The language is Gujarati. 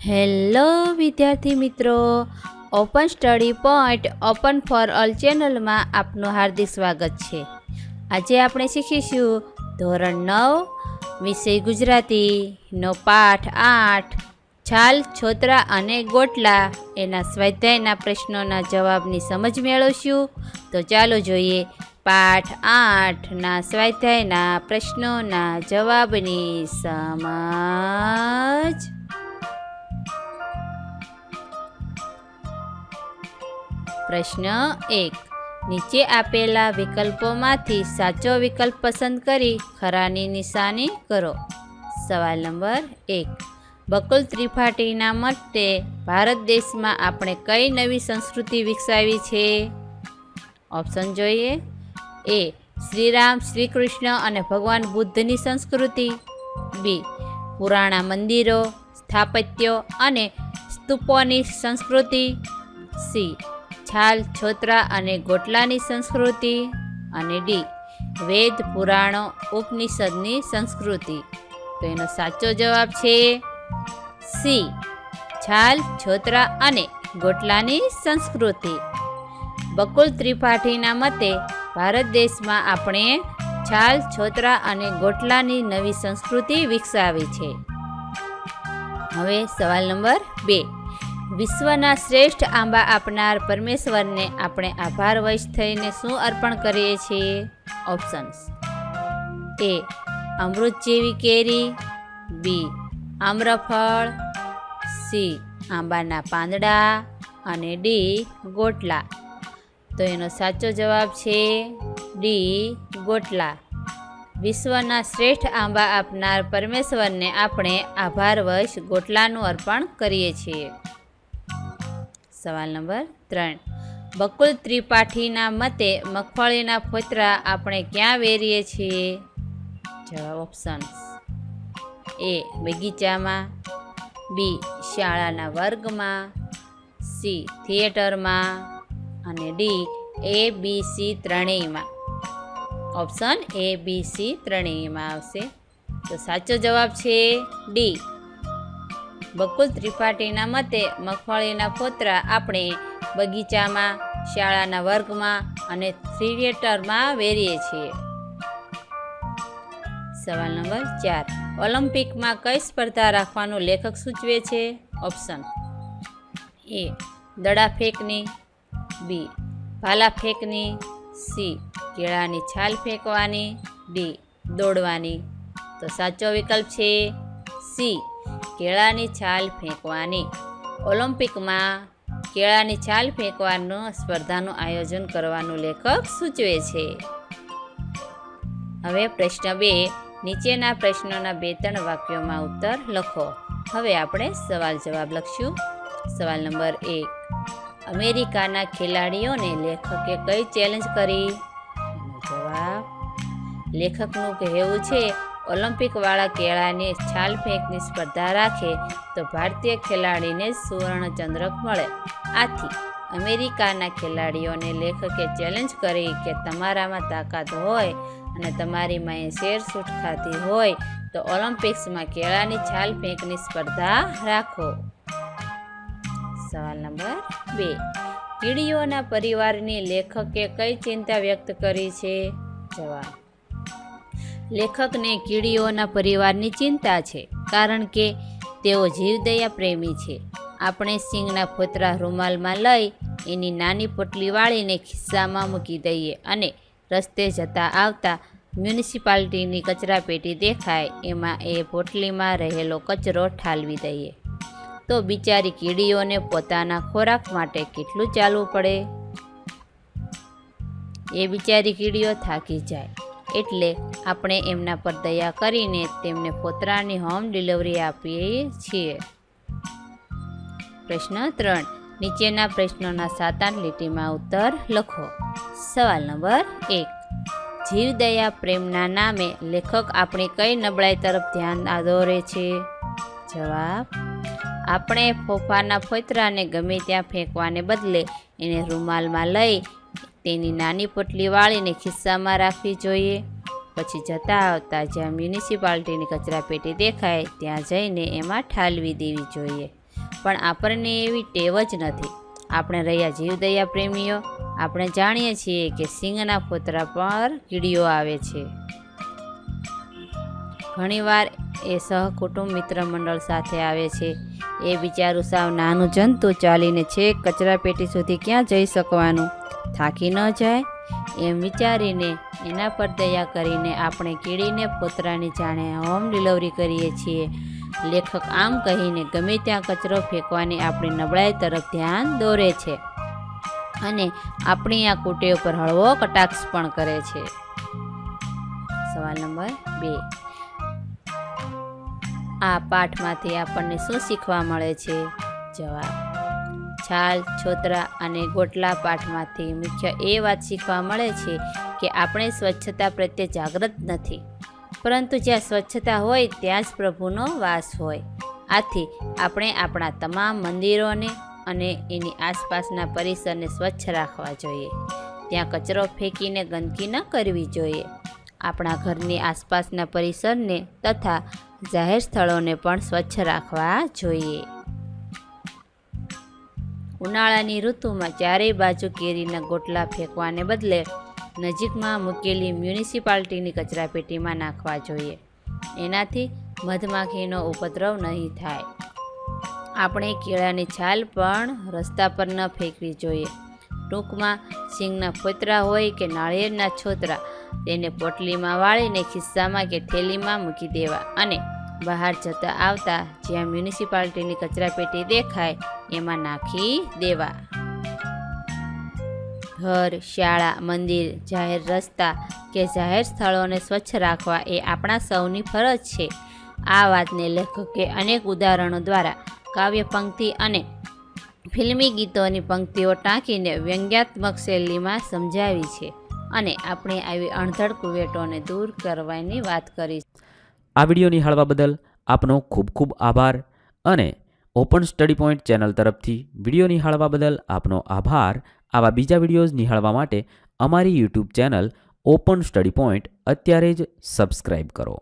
હેલો વિદ્યાર્થી મિત્રો, open study point open for all ચેનલમાં આપનું હાર્દિક સ્વાગત છે. આજે આપણે શીખીશું ધોરણ 9 વિષય ગુજરાતીનો પાઠ 8 છાલ, છોતરા અને ગોટલા એના સ્વાધ્યાયના પ્રશ્નોના જવાબની સમજ મેળવશું. તો ચાલો જોઈએ પાઠ 8ના સ્વાધ્યાયના પ્રશ્નોના જવાબની સમજ. પ્રશ્ન 1. નીચે આપેલા વિકલ્પોમાંથી સાચો વિકલ્પ પસંદ કરી ખરાની નિશાની કરો. સવાલ નંબર 1. બકુલ ત્રિપાઠીના મતે ભારત દેશમાં આપણે કઈ નવી સંસ્કૃતિ વિકસાવી છે? ઓપ્શન જોઈએ. એ. શ્રીરામ, શ્રી કૃષ્ણ અને ભગવાન બુદ્ધની સંસ્કૃતિ. બી. પુરાણા મંદિરો, સ્થાપત્યો અને સ્તૂપોની સંસ્કૃતિ. સી. છાલ, છોતરા અને ગોટલાની સંસ્કૃતિ. અને ડી. વેદ, પુરાણો, ઉપનિષદની સંસ્કૃતિ. તો એનો સાચો જવાબ છે સી. છાલ, છોતરા અને ગોટલાની સંસ્કૃતિ. બકુલ ત્રિપાઠીના મતે ભારત દેશમાં આપણે છાલ, છોતરા અને ગોટલાની નવી સંસ્કૃતિ વિકસાવી છે. હવે સવાલ નંબર 2. વિશ્વના શ્રેષ્ઠ આંબા આપનાર પરમેશ્વરને આપણે આભારવશ થઈને શું અર્પણ કરીએ છીએ? ઓપ્શન્સ. એ. અમૃત જેવી કેરી. બી. આમ્રફળ. સી. આંબાના પાંદડા. અને ડી. ગોટલા. તો એનો સાચો જવાબ છે ડી. ગોટલા. વિશ્વના શ્રેષ્ઠ આંબા આપનાર પરમેશ્વરને આપણે આભારવશ ગોટલાનું અર્પણ કરીએ છીએ. સવાલ નંબર 3. બકુલ ત્રિપાઠીના મતે મગફળીના ફોતરા આપણે ક્યાં વેરીએ છીએ? જવાબ ઓપ્શન્સ. એ. બગીચામાં. બી. શાળાના વર્ગમાં. સી. થિયેટરમાં. અને ડી. એ, બી, સી ત્રણેયમાં. ઓપ્શન એ, બી, સી ત્રણેયમાં આવશે. તો સાચો જવાબ છે ડી. બકુલ ત્રિપાઠીના મતે મગફળીના ફોતરા આપણે બગીચામાં, શાળાના વર્ગમાં અને થિયેટરમાં વેરીએ છીએ. સવાલ નંબર 4. ઓલિમ્પિકમાં કઈ સ્પર્ધા રાખવાનું લેખક સૂચવે છે? ઓપ્શન. એ. દડા ફેંકની. બી. ભાલા ફેંકની. સી. કેળાની છાલ ફેંકવાની. ડી. દોડવાની. તો સાચો વિકલ્પ છે સી. કેળાની છાલ ફેંકવાની. ઓલિમ્પિકમાં કેળાની છાલ ફેંકવાનું સ્પર્ધાનું આયોજન કરવાનું લેખક સૂચવે છે. હવે પ્રશ્ન 2. નીચેના પ્રશ્નોના 2-3 વાક્યોમાં ઉત્તર લખો. હવે આપણે સવાલ જવાબ લખશું. સવાલ નંબર 1. અમેરિકાના ખેલાડીઓને લેખકે કઈ ચેલેન્જ કરી? જવાબ. લેખકનું કહેવું છે ઓલિમ્પિકવાળા કેળાની છાલ ફેંકની સ્પર્ધા રાખે તો ભારતીય ખેલાડીને સુવર્ણચંદ્રક મળે. આથી અમેરિકાના ખેલાડીઓને લેખકે ચેલેન્જ કરી કે તમારામાં તાકાત હોય અને તમારીમાં શેર સૂટ ખાતી હોય તો ઓલિમ્પિક્સમાં કેળાની છાલ ફેંકની સ્પર્ધા રાખો. સવાલ નંબર 2. કીડીઓના પરિવારની લેખકે કઈ ચિંતા વ્યક્ત કરી છે? જવાબ. લેખકને કીડીઓના પરિવારની ચિંતા છે કારણ કે તેઓ જીવદયા પ્રેમી છે. આપણે સિંગના ફોતરા રૂમાલમાં લઈ એની નાની પોટલી વાળીને ખિસ્સામાં મૂકી દઈએ અને રસ્તે જતા આવતા મ્યુનિસિપાલિટીની કચરાપેટી દેખાય એમાં એ પોટલીમાં રહેલો કચરો ઠાલવી દઈએ તો બિચારી કીડીઓને પોતાના ખોરાક માટે કેટલું ચાલવું પડે? એ બિચારી કીડીઓ થાકી જાય. એટલે આપણે એમના પર દયા કરીને તેમને ફોતરાની હોમ ડિલિવરી આપીએ છીએ. પ્રશ્ન 3. નીચેના પ્રશ્નોના 7-8 લીટીમાં ઉત્તર લખો. સવાલ નંબર 1. જીવદયા પ્રેમના નામે લેખક આપણી કઈ નબળાઈ તરફ ધ્યાન દોરે છે? જવાબ. આપણે ફોફાના ફોતરાને ગમે ત્યાં ફેંકવાને બદલે એને રૂમાલમાં લઈ તેની નાની પોટલી વાળીને ખિસ્સામાં રાખવી જોઈએ. પછી જતા આવતા જ્યાં મ્યુનિસિપાલિટીની કચરાપેટી દેખાય ત્યાં જઈને એમાં ઠાલવી દેવી જોઈએ. પણ આપણને એવી ટેવ જ નથી. આપણે રહ્યા જીવદયા પ્રેમીઓ, આપણે જાણીએ છીએ કે સિંગના ફોતરા પર કીડીઓ આવે છે. ઘણીવાર એ સહકુટુંબ મિત્ર મંડળ સાથે આવે છે. એ બિચારું સાવ નાનું જંતુ ચાલીને છેક કચરા પેટી સુધી ક્યાં જઈ શકવાનું, થાકી ન જાય એમ વિચારીને એના પર દયા કરીને આપણે કીડીને ફોતરાની જાણે હોમ ડિલિવરી કરીએ છીએ. લેખક આમ કહીને ગમે ત્યાં કચરો ફેંકવાની આપણી નબળાઈ તરફ ધ્યાન દોરે છે અને આપણી આ કુટેવ પર હળવો કટાક્ષ પણ કરે છે. સવાલ નંબર 2. આ પાઠમાંથી આપણને શું શીખવા મળે છે? જવાબ: છાલ, છોતરા અને ગોટલા પાઠમાંથી મુખ્ય એ વાત શીખવા મળે છે કે આપણે સ્વચ્છતા પ્રત્યે જાગૃત નથી, પરંતુ જ્યાં સ્વચ્છતા હોય ત્યાં જ પ્રભુનો વાસ હોય. આથી આપણે આપણા તમામ મંદિરોને અને એની આસપાસના પરિસરને સ્વચ્છ રાખવા જોઈએ. ત્યાં કચરો ફેંકીને ગંદકી ન કરવી જોઈએ. આપણા ઘરની આસપાસના પરિસરને તથા જાહેર સ્થળોને પણ સ્વચ્છ રાખવા જોઈએ. ઉનાળાની ઋતુમાં ચારેય બાજુ કેરીના ગોટલા ફેંકવાને બદલે નજીકમાં મૂકેલી મ્યુનિસિપાલિટીની કચરાપેટીમાં નાખવા જોઈએ. એનાથી મધમાખીનો ઉપદ્રવ નહીં થાય. આપણે કેળાની છાલ પણ રસ્તા પર ન ફેંકવી જોઈએ. ટૂંકમાં સિંગના ફોતરા હોય કે નાળિયેરના છોતરા, તેને પોટલીમાં વાળીને ખિસ્સામાં કે થેલીમાં મૂકી દેવા અને બહાર જતા આવતા જ્યાં મ્યુનિસિપાલિટીની કચરાપેટી દેખાય એમાં નાખી દેવા. ઘર, શાળા, મંદિર, જાહેર રસ્તા કે જાહેર સ્થળોને સ્વચ્છ રાખવા એ આપણા સૌની ફરજ છે. આ વાતને લેખકે અનેક ઉદાહરણો દ્વારા કાવ્ય પંક્તિ અને ફિલ્મી ગીતોની પંક્તિઓ ટાંકીને વ્યંગ્યાત્મક શૈલીમાં સમજાવી છે અને આપણે આવી અણધડ કુવેટોને દૂર કરવાની વાત કરી. આ વિડીયો નિહાળવા બદલ આપનો ખૂબ ખૂબ આભાર અને ઓપન સ્ટડી પોઈન્ટ ચેનલ તરફથી વિડીયો નિહાળવા બદલ આપનો આભાર. આવા બીજા વિડીયોઝ નિહાળવા માટે અમારી YouTube channel open study point અત્યારે જ સબસ્ક્રાઈબ કરો.